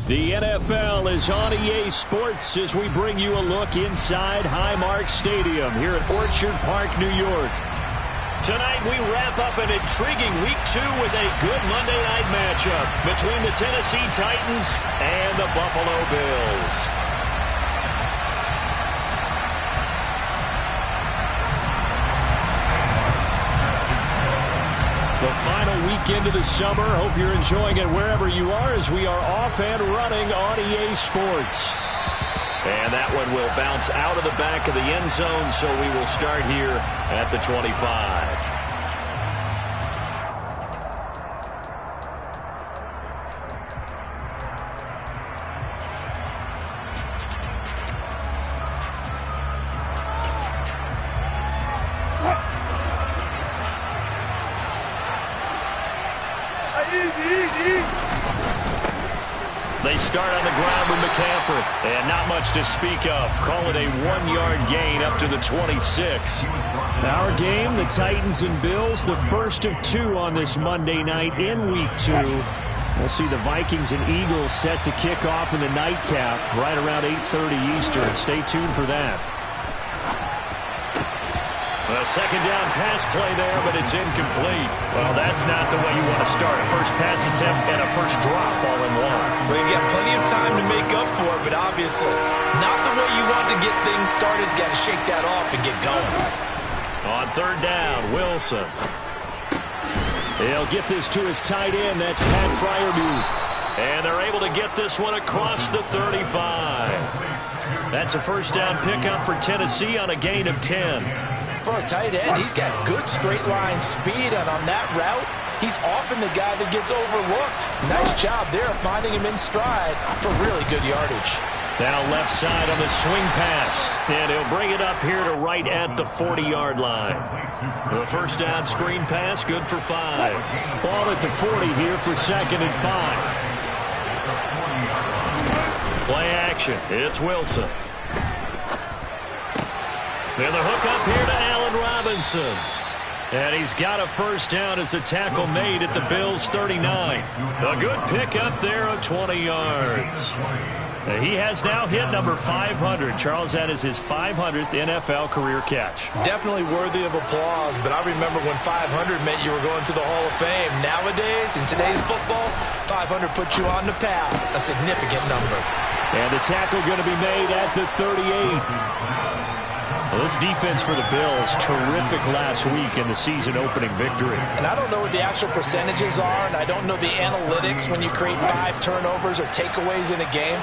The NFL is on EA Sports as we bring you a look inside Highmark Stadium here at Orchard Park, New York. Tonight we wrap up an intriguing Week 2 with a good Monday night matchup between the Tennessee Titans and the Buffalo Bills. The final weekend of the summer. Hope you're enjoying it wherever you are as we are off and running on EA Sports. And that one will bounce out of the back of the end zone, so we will start here at the 25. They start on the ground with McCaffrey, and not much to speak of. Call it a 1-yard gain up to the 26. Our game, the Titans and Bills, the first of 2 on this Monday night in Week 2. We'll see the Vikings and Eagles set to kick off in the nightcap right around 8:30 Eastern. Stay tuned for that. A second down pass play there, but it's incomplete. Well, that's not the way you want to start. A first pass attempt and a first drop all in one. Well, you've got plenty of time to make up for it, but obviously not the way you want to get things started. Got to shake that off and get going. On third down, Wilson. He'll get this to his tight end. That's Pat Freiermuth. And they're able to get this one across the 35. That's a first down pickup for Tennessee on a gain of 10. For a tight end, he's got good straight line speed, and on that route, he's often the guy that gets overlooked. Nice job there finding him in stride for really good yardage. Now left side on the swing pass, and he'll bring it up here to right at the 40-yard line. The first down screen pass, good for 5. Ball at the 40 here for 2nd and 5. Play action, it's Wilson. And the hook up here to Allen Robinson. And he's got a first down as a tackle made at the Bills' 39. A good pick up there of 20 yards. He has now hit number 500. Charles, that is his 500th NFL career catch. Definitely worthy of applause, but I remember when 500 meant you were going to the Hall of Fame. Nowadays, in today's football, 500 puts you on the path, a significant number. And the tackle going to be made at the 38. Well, this defense for the Bills, terrific last week in the season-opening victory. And I don't know what the actual percentages are, and I don't know the analytics when you create 5 turnovers or takeaways in a game.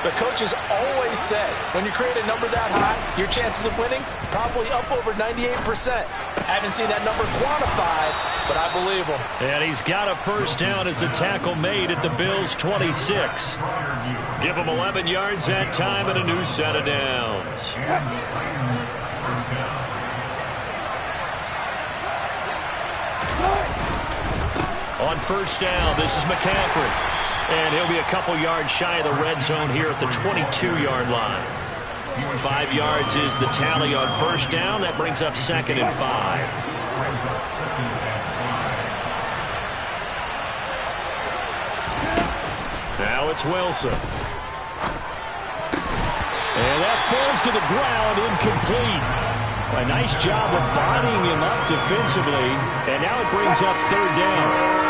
But coaches always said, when you create a number that high, your chances of winning probably up over 98%. Haven't seen that number quantified, but I believe him. And he's got a first down as a tackle made at the Bills' 26. Give him 11 yards that time and a new set of downs. On first down, this is McCaffrey. And he'll be a couple yards shy of the red zone here at the 22-yard line. 5 yards is the tally on first down. That brings up 2nd and 5. Now it's Wilson. And that falls to the ground, incomplete. A nice job of bodying him up defensively. And now it brings up third down.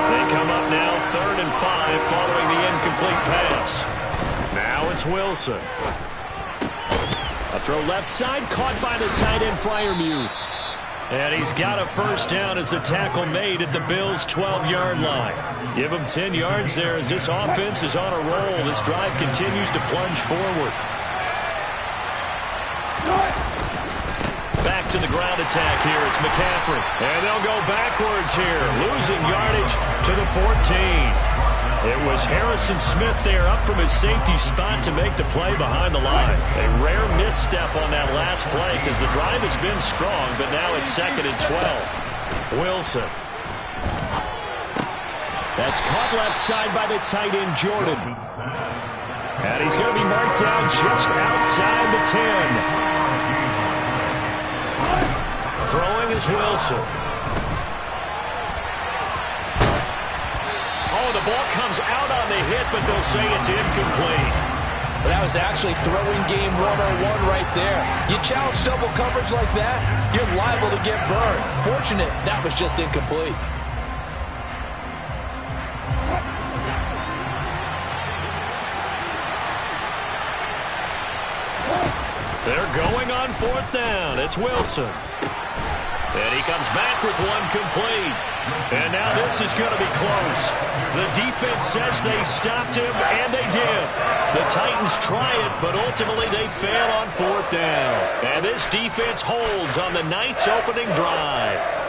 They come up now 3rd and 5 following the incomplete pass. Now it's Wilson. A throw left side caught by the tight end Freiermuth. And he's got a first down as a tackle made at the Bills' 12-yard line. Give him 10 yards there as this offense is on a roll. This drive continues to plunge forward. Back to the ground attack here. It's McCaffrey. And they'll go backwards here. Losing yardage to the 14. It was Harrison Smith there up from his safety spot to make the play behind the line. A rare misstep on that last play because the drive has been strong, but now it's 2nd and 12. Wilson. That's caught left side by the tight end Jordan. And he's going to be marked down just outside the 10. Throwing is Wilson. Oh, the ball comes out on the hit, but they'll say it's incomplete. Well, that was actually throwing game 101 right there. You challenge double coverage like that, you're liable to get burned. Fortunate, that was just incomplete. They're going on fourth down. It's Wilson. And he comes back with one complete. And now this is going to be close. The defense says they stopped him, and they did. The Titans try it, but ultimately they fail on fourth down. And this defense holds on the Knights' opening drive.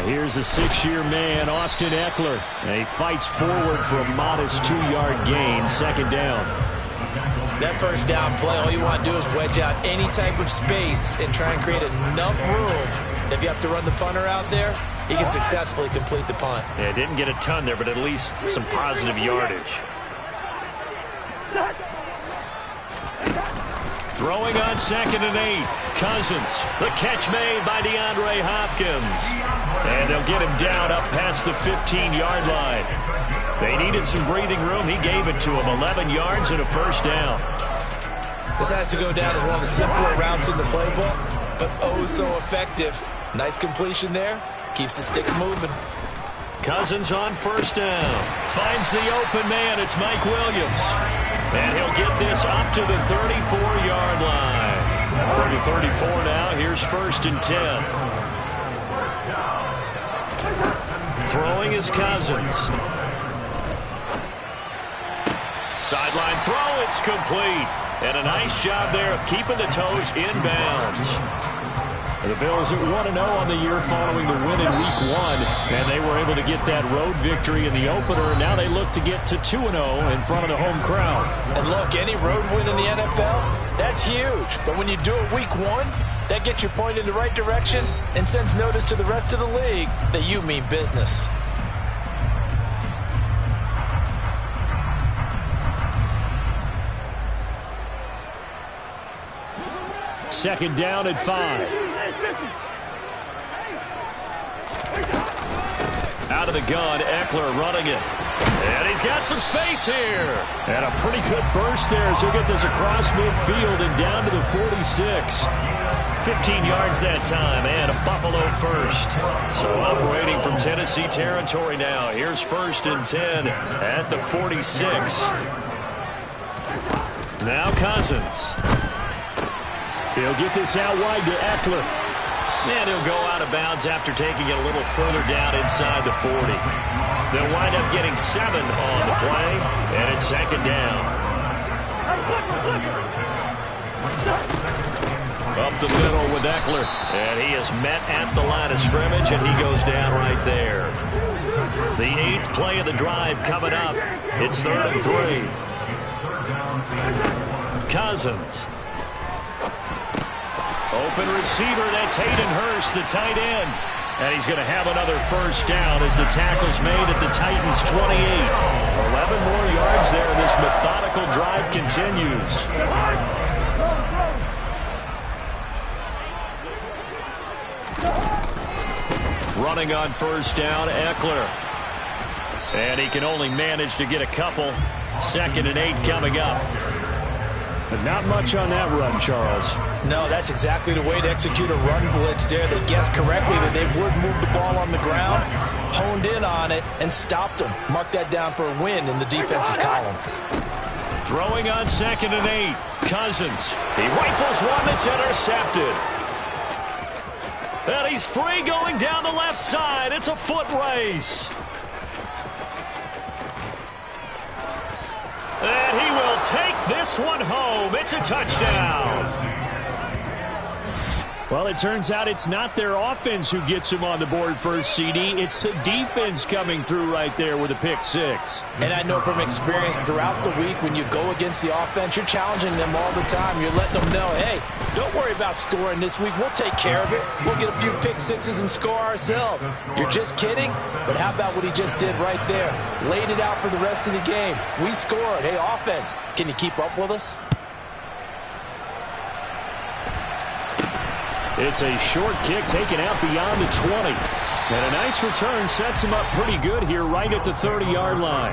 Here's a 6-year man, Austin Ekeler. And he fights forward for a modest 2-yard gain, second down. That first down play, all you want to do is wedge out any type of space and try and create enough room. If you have to run the punter out there, he can successfully complete the punt. Yeah, didn't get a ton there, but at least some positive yardage. Throwing on 2nd and 8. Cousins. The catch made by DeAndre Hopkins. And they'll get him down up past the 15-yard line. They needed some breathing room. He gave it to him. 11 yards and a first down. This has to go down as one of the simpler routes in the playbook, but oh so effective. Nice completion there. Keeps the sticks moving. Cousins on first down. Finds the open man. It's Mike Williams. And he'll get this up to the 34-yard line. From the 34 now, here's 1st and 10. Throwing is Cousins. Sideline throw, it's complete. And a nice job there of keeping the toes inbounds. The Bills at 1-0 on the year following the win in Week 1, and they were able to get that road victory in the opener. Now they look to get to 2-0 in front of the home crowd. And look, any road win in the NFL, that's huge. But when you do it Week 1, that gets you pointed in the right direction and sends notice to the rest of the league that you mean business. Second down at 5. Out of the gun, Ekeler running it. And he's got some space here. And a pretty good burst there as he'll get this across midfield and down to the 46. 15 yards that time and a Buffalo first. So operating from Tennessee territory now. Here's 1st and 10 at the 46. Now Cousins. He'll get this out wide to Ekeler. And he'll go out of bounds after taking it a little further down inside the 40. They'll wind up getting 7 on the play, and it's second down. Up the middle with Ekeler, and he is met at the line of scrimmage, and he goes down right there. The 8th play of the drive coming up. It's 3rd and 3. Cousins. Open receiver, that's Hayden Hurst, the tight end. And he's going to have another first down as the tackle's made at the Titans' 28. 11 more yards there, and this methodical drive continues. Running on first down, Ekeler. And he can only manage to get a couple. 2nd and 8 coming up. But not much on that run, Charles. No, that's exactly the way to execute a run blitz there. They guessed correctly that they would move the ball on the ground, honed in on it, and stopped them. Mark that down for a win in the defense's column. Throwing on 2nd and 8. Cousins. He rifles one that's intercepted. And he's free going down the left side. It's a foot race. And he will take this one home. It's a touchdown. Well, it turns out it's not their offense who gets them on the board first, CD. It's the defense coming through right there with a pick six. And I know from experience throughout the week, when you go against the offense, you're challenging them all the time. You're letting them know, hey, don't worry about scoring this week. We'll take care of it. We'll get a few pick sixes and score ourselves. You're just kidding? But how about what he just did right there? Laid it out for the rest of the game. We scored. Hey, offense, can you keep up with us? It's a short kick taken out beyond the 20. And a nice return sets him up pretty good here right at the 30-yard line.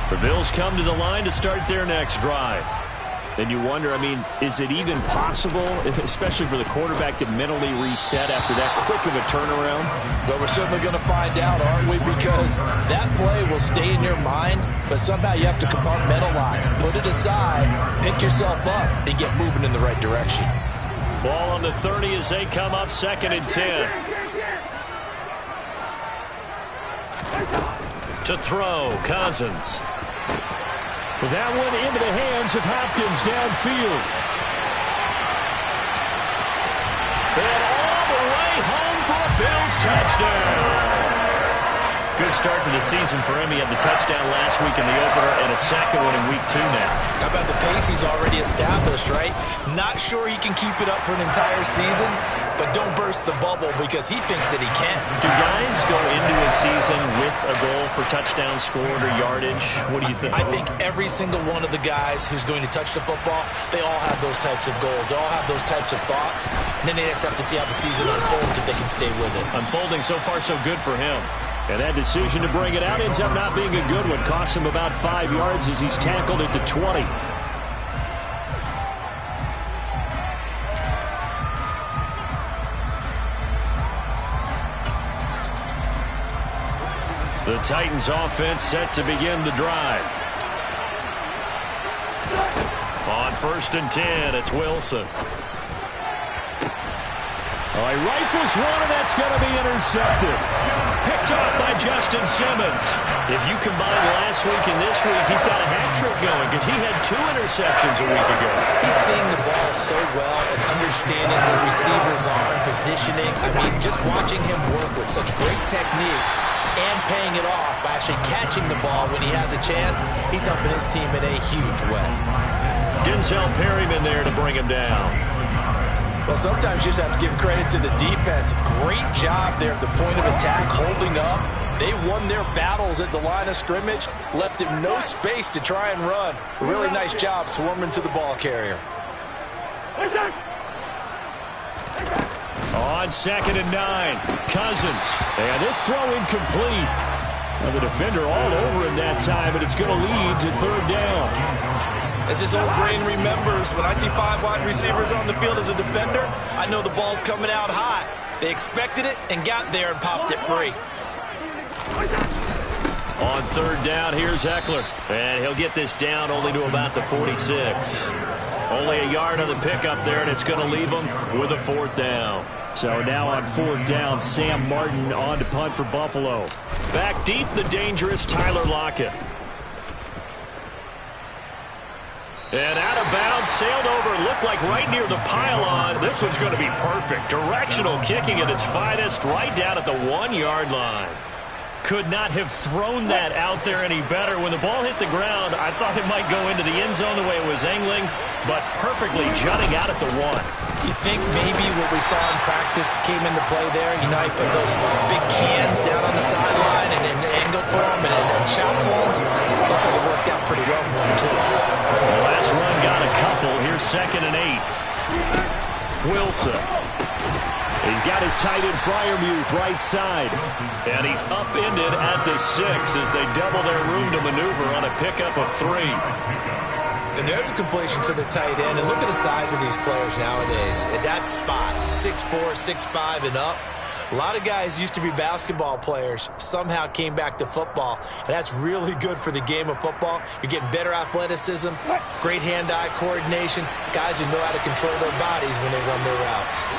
The Bills come to the line to start their next drive. Then you wonder, I mean, is it even possible, especially for the quarterback, to mentally reset after that quick of a turnaround? Well, we're certainly going to find out, aren't we? Because that play will stay in your mind, but somehow you have to compartmentalize. Put it aside, pick yourself up, and get moving in the right direction. Ball on the 30 as they come up 2nd and 10. To throw, Cousins. That one into the hands of Hopkins downfield. And all the way home for a Bills touchdown. Good start to the season for him. He had the touchdown last week in the opener and a second one in week 2 now. How about the pace he's already established, right? Not sure he can keep it up for an entire season, but don't burst the bubble because he thinks that he can. Do guys go into a season with a goal for touchdown scored or yardage? What do you think? I think every single one of the guys who's going to touch the football, they all have those types of goals. They all have those types of thoughts. And then they just have to see how the season unfolds if they can stay with it. Unfolding so far so good for him. And that decision to bring it out ends up not being a good one. Costs him about 5 yards as he's tackled at the 20. The Titans offense set to begin the drive. On 1st and 10, it's Wilson. Oh, he rifles one, and that's going to be intercepted. Picked off by Justin Simmons. If you combine last week and this week, he's got a hat trick going because he had 2 interceptions a week ago. He's seeing the ball so well and understanding where receivers are and positioning. I mean, just watching him work with such great technique and paying it off by actually catching the ball when he has a chance, he's helping his team in a huge way. Denzel Perryman there to bring him down. Well, sometimes you just have to give credit to the defense. Great job there at the point of attack, holding up. They won their battles at the line of scrimmage, left him no space to try and run. A really nice job swarming to the ball carrier. On 2nd and 9, Cousins. And this throw incomplete. Well, the defender all over him that time, but it's going to lead to 3rd down. As his old brain remembers, when I see 5 wide receivers on the field as a defender, I know the ball's coming out high. They expected it and got there and popped it free. On 3rd down, here's Eckler. And he'll get this down only to about the 46. Only a yard on the pickup there, and it's going to leave him with a 4th down. So now on 4th down, Sam Martin on to punt for Buffalo. Back deep, the dangerous Tyler Lockett. And out of bounds, sailed over, looked like right near the pylon. This one's going to be perfect. Directional kicking at its finest, right down at the 1-yard line. Could not have thrown that out there any better. When the ball hit the ground, I thought it might go into the end zone the way it was angling, but perfectly jutting out at the 1. You think maybe what we saw in practice came into play there? You know, he put those big cans down on the sideline and then angled for him and shot for him. Looks like it worked out pretty well for him, too. The last run got a couple. Here's 2nd and 8. Wilson. He's got his tight end Freiermuth right side. And he's upended at the 6 as they double their room to maneuver on a pickup of 3. And there's a completion to the tight end. And look at the size of these players nowadays. At that spot, 6'4", 6'5", and up. A lot of guys used to be basketball players, somehow came back to football. And that's really good for the game of football. You're getting better athleticism, great hand-eye coordination, guys who know how to control their bodies when they run their routes.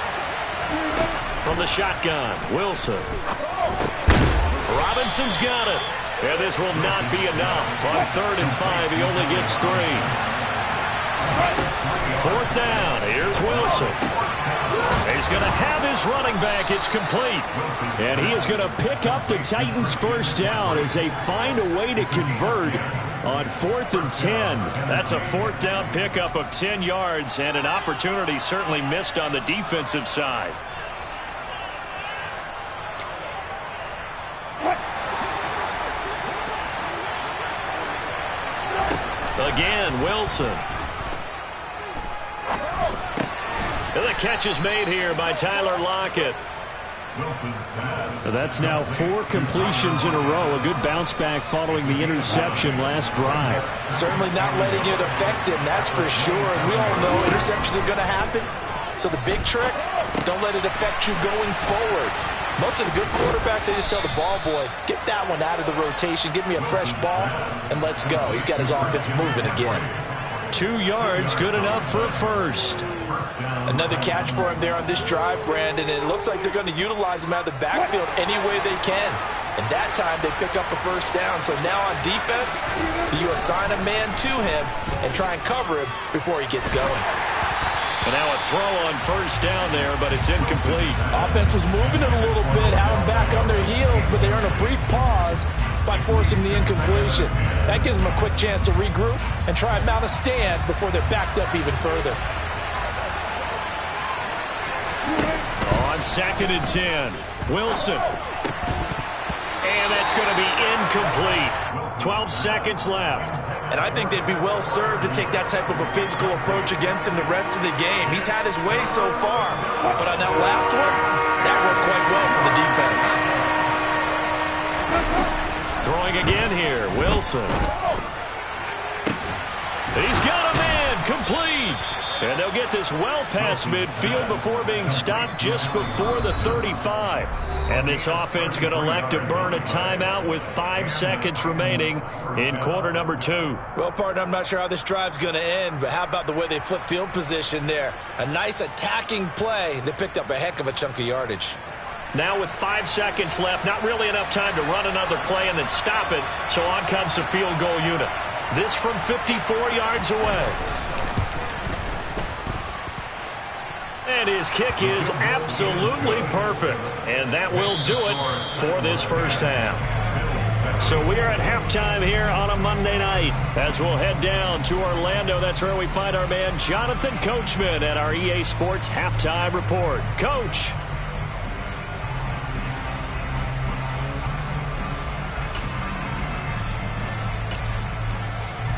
From the shotgun, Wilson. Robinson's got it. And this will not be enough. On 3rd and 5, he only gets 3. 4th down. Here's Wilson. He's going to have his running back. It's complete. And he is going to pick up the Titans' first down as they find a way to convert on 4th and 10. That's a 4th down pickup of 10 yards and an opportunity certainly missed on the defensive side. Again, Wilson. And the catch is made here by Tyler Lockett. That's now 4 completions in a row. A good bounce back following the interception last drive. Certainly not letting it affect him, that's for sure. And we all know interceptions are going to happen. So the big trick, don't let it affect you going forward. Most of the good quarterbacks, they just tell the ball boy, get that one out of the rotation, give me a fresh ball, and let's go. He's got his offense moving again. 2 yards, good enough for a first. Another catch for him there on this drive, Brandon, and it looks like they're going to utilize him out of the backfield any way they can. And that time, they pick up a first down. So now on defense, you assign a man to him and try and cover him before he gets going. And now a throw on first down there, but it's incomplete. Offense was moving it a little bit, had them back on their heels, but they earn a brief pause by forcing the incompletion. That gives them a quick chance to regroup and try and mount a stand before they're backed up even further. On 2nd and 10, Wilson. And that's going to be incomplete. 12 seconds left. And I think they'd be well served to take that type of a physical approach against him the rest of the game. He's had his way so far, but on that last one, that worked quite well for the defense. Throwing again here, Wilson. He's got a man, complete. And they'll get this well past midfield before being stopped just before the 35. And this offense going to elect to burn a timeout with 5 seconds remaining in quarter number 2. Well, partner, I'm not sure how this drive's going to end, but how about the way they flip field position there? A nice attacking play that picked up a heck of a chunk of yardage. Now with 5 seconds left, not really enough time to run another play and then stop it. So on comes the field goal unit. This from 54 yards away. And his kick is absolutely perfect. And that will do it for this first half. So we are at halftime here on a Monday night as we'll head down to Orlando. That's where we find our man Jonathan Coachman at our EA Sports Halftime Report. Coach.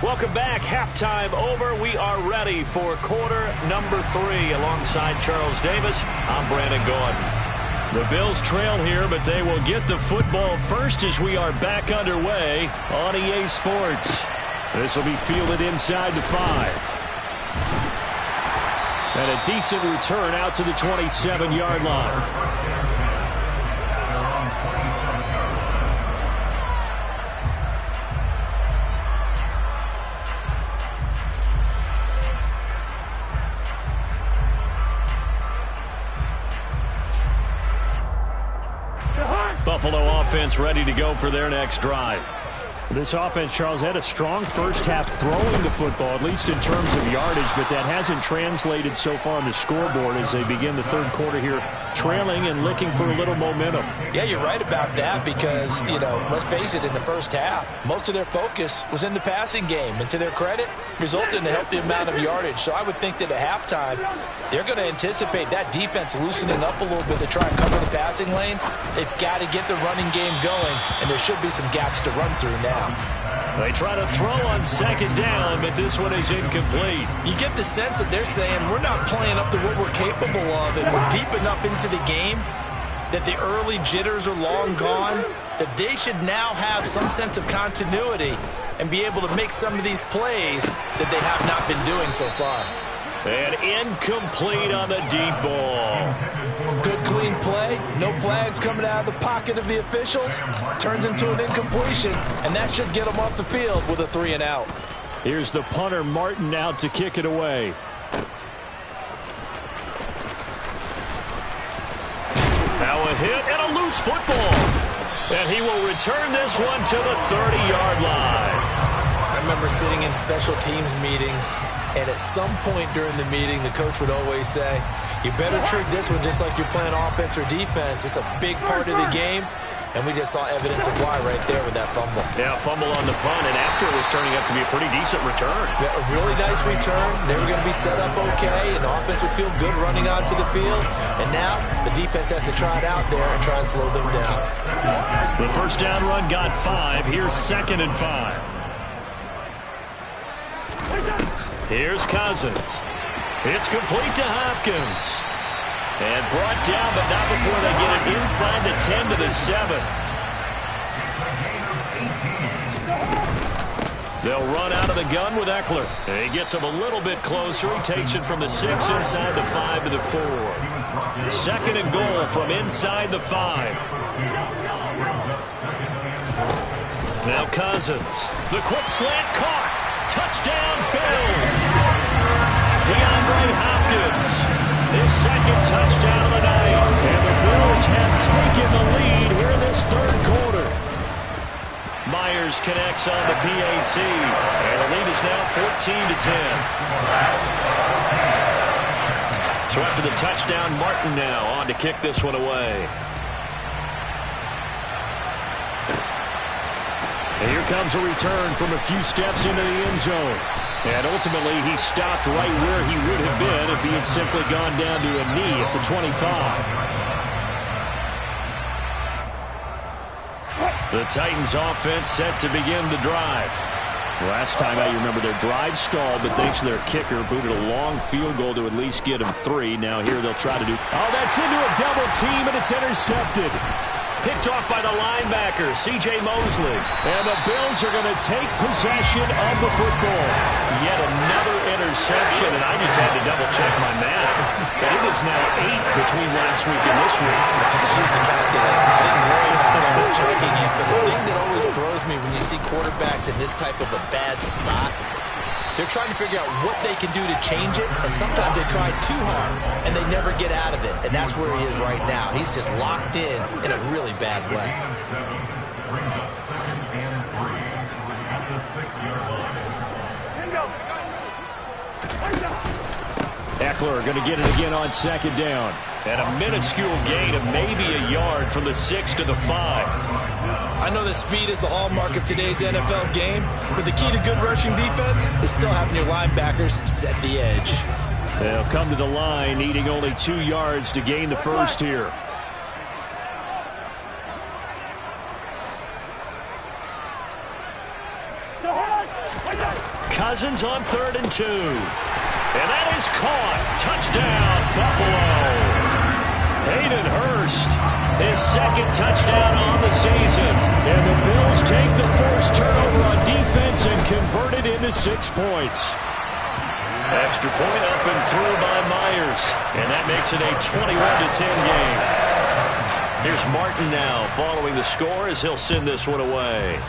Welcome back. Halftime over. We are ready for quarter number 3 alongside Charles Davis. I'm Brandon Gordon. The Bills trail here, but they will get the football first as we are back underway on EA Sports. This will be fielded inside the 5. And a decent return out to the 27-yard line. Buffalo offense ready to go for their next drive. This offense, Charles, had a strong first half throwing the football, at least in terms of yardage, but that hasn't translated so far on the scoreboard as they begin the third quarter here, trailing and looking for a little momentum. Yeah, you're right about that because, let's face it, in the first half, most of their focus was in the passing game, and to their credit, resulted in a healthy amount of yardage. So I would think that at halftime, they're going to anticipate that defense loosening up a little bit to try and cover the passing lanes. They've got to get the running game going, and there should be some gaps to run through now. They try to throw on second down, but this one is incomplete. You get the sense that they're saying we're not playing up to what we're capable of, and we're deep enough into the game that the early jitters are long gone, that they should now have some sense of continuity and be able to make some of these plays that they have not been doing so far. And incomplete on the deep ball. Good clean play. No flags coming out of the pocket of the officials. Turns into an incompletion, and that should get them off the field with a 3-and-out. Here's the punter Martin out to kick it away. Now a hit and a loose football. And he will return this one to the 30-yard line. I remember sitting in special teams meetings, and at some point during the meeting, the coach would always say, you better treat this one just like you're playing offense or defense. It's a big part of the game. And we just saw evidence of why right there with that fumble. Yeah, fumble on the punt, and after it was turning up to be a pretty decent return. Yeah, a really nice return. They were going to be set up okay, and the offense would feel good running onto the field. And now the defense has to try it out there and try and slow them down. The first down run got 5. Here's 2nd and 5. Here's Cousins. It's complete to Hopkins. And brought down, but not before they get it inside the 10 to the 7. They'll run out of the gun with Eckler. He gets him a little bit closer. He takes it from the 6 inside the 5 to the 4. 2nd and goal from inside the 5. Now Cousins. The quick slant caught. Touchdown Bills. DeAndre Hopkins. His 2nd touchdown of the night. And the Bills have taken the lead here in this 3rd quarter. Myers connects on the PAT. And the lead is now 14-10. So after the touchdown, Martin now on to kick this one away. And here comes a return from a few steps into the end zone. And ultimately, he stopped right where he would have been if he had simply gone down to a knee at the 25. The Titans offense set to begin the drive. Last time I remember their drive stalled, but thanks to their kicker, booted a long field goal to at least get them 3. Now here they'll try to do... Oh, that's into a double team, and it's intercepted. Picked off by the linebacker, C.J. Mosley. And the Bills are going to take possession of the football. Yet another interception, and I just had to double-check my math. But it is now 8 between last week and this week. I just used the calculator. I didn't worry about double-checking it. But the thing that always throws me when you see quarterbacks in this type of a bad spot, they're trying to figure out what they can do to change it, and sometimes they try too hard, and they never get out of it. And that's where he is right now. He's just locked in a really bad way. Eckler going to get it again on 2nd down. And a minuscule gain of maybe a yard from the 6 to the 5. I know that speed is the hallmark of today's NFL game, but the key to good rushing defense is still having your linebackers set the edge. They'll come to the line, needing only 2 yards to gain the first here. Cousins on 3rd and 2. And that is caught. Touchdown, Buffalo. Hayden Hurst, his 2nd touchdown on the season. And the Bills take the first turnover on defense and convert it into 6 points. Extra point up and through by Myers. And that makes it a 21-10 game. Here's Martin now following the score as he'll send this one away.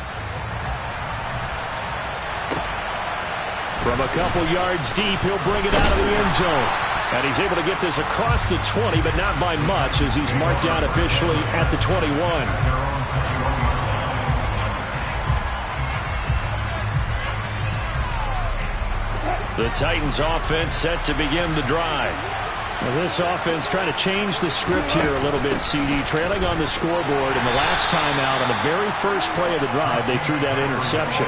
From a couple yards deep, he'll bring it out of the end zone. And he's able to get this across the 20, but not by much, as he's marked down officially at the 21. The Titans offense set to begin the drive. Now this offense trying to change the script here a little bit, CD. Trailing on the scoreboard, and the last time out on the very first play of the drive, they threw that interception.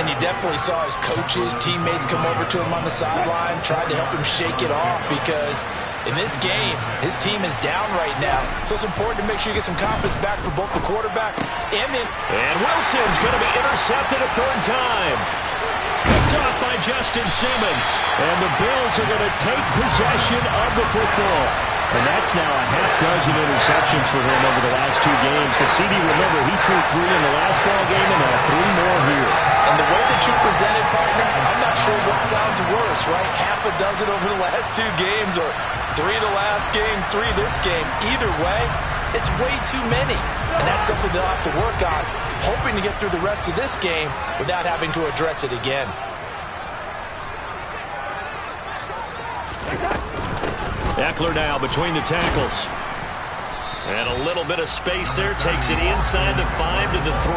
And you definitely saw his coaches, teammates come over to him on the sideline, tried to help him shake it off, because in this game, his team is down right now. So it's important to make sure you get some confidence back for both the quarterback and him. And Wilson's going to be intercepted a 3rd time. Picked off by Justin Simmons. And the Bills are going to take possession of the football. And that's now a half-dozen interceptions for him over the last 2 games. Because CD, remember, he threw 3 in the last ball game and now 3 more here. And the way that you presented, partner, I'm not sure what sounds worse, right? Half a dozen over the last 2 games, or 3 the last game, 3 this game. Either way, it's way too many. And that's something they'll have to work on, hoping to get through the rest of this game without having to address it again. Eckler now between the tackles. And a little bit of space there. Takes it inside the 5 to the 3.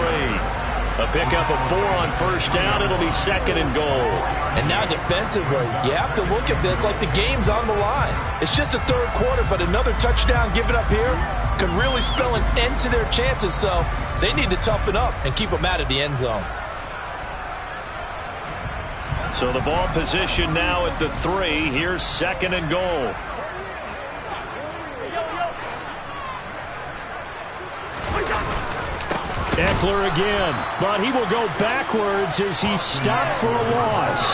A pickup of 4 on first down. It'll be 2nd and goal. And now defensively, you have to look at this like the game's on the line. It's just the third quarter, but another touchdown given up here could really spell an end to their chances. So they need to toughen up and keep them out of the end zone. So the ball position now at the 3. Here's 2nd and goal. Eckler again, but he will go backwards as he's stopped for a loss.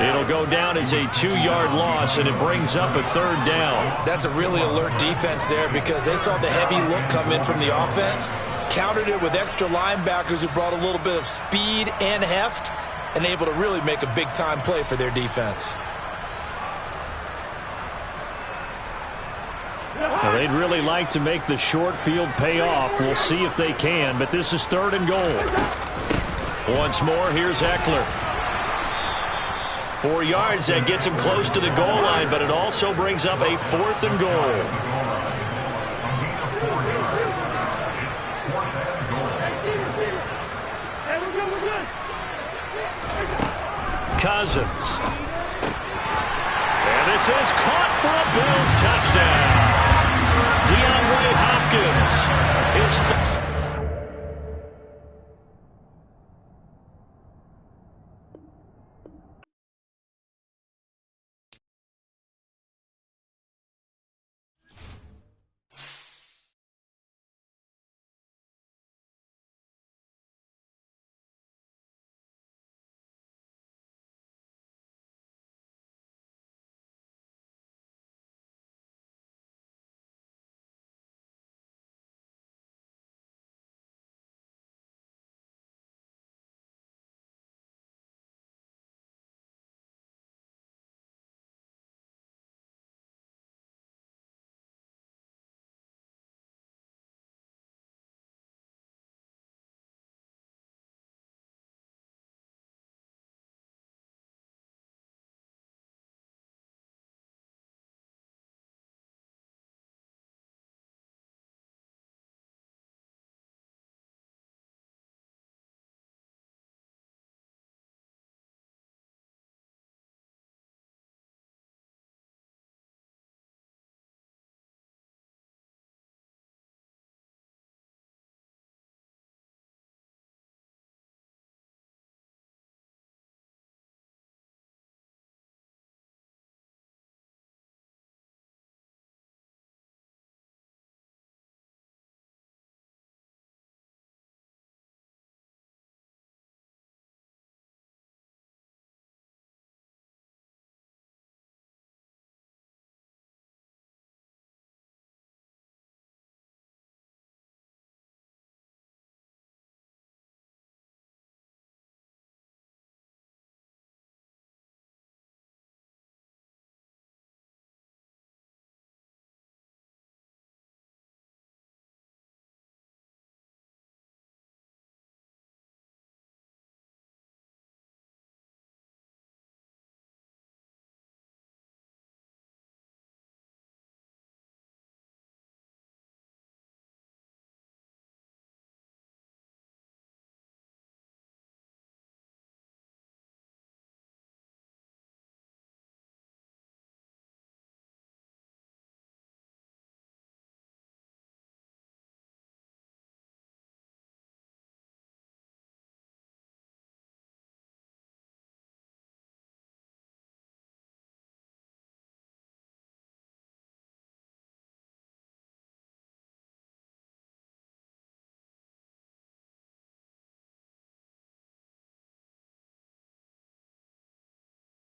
It'll go down as a 2-yard loss, and it brings up a 3rd down. That's a really alert defense there because they saw the heavy look come in from the offense, countered it with extra linebackers who brought a little bit of speed and heft, and able to really make a big-time play for their defense. Well, they'd really like to make the short field pay off. We'll see if they can, but this is 3rd and goal. Once more, here's Eckler. 4 yards, that gets him close to the goal line, but it also brings up a 4th and goal. Cousins. And this is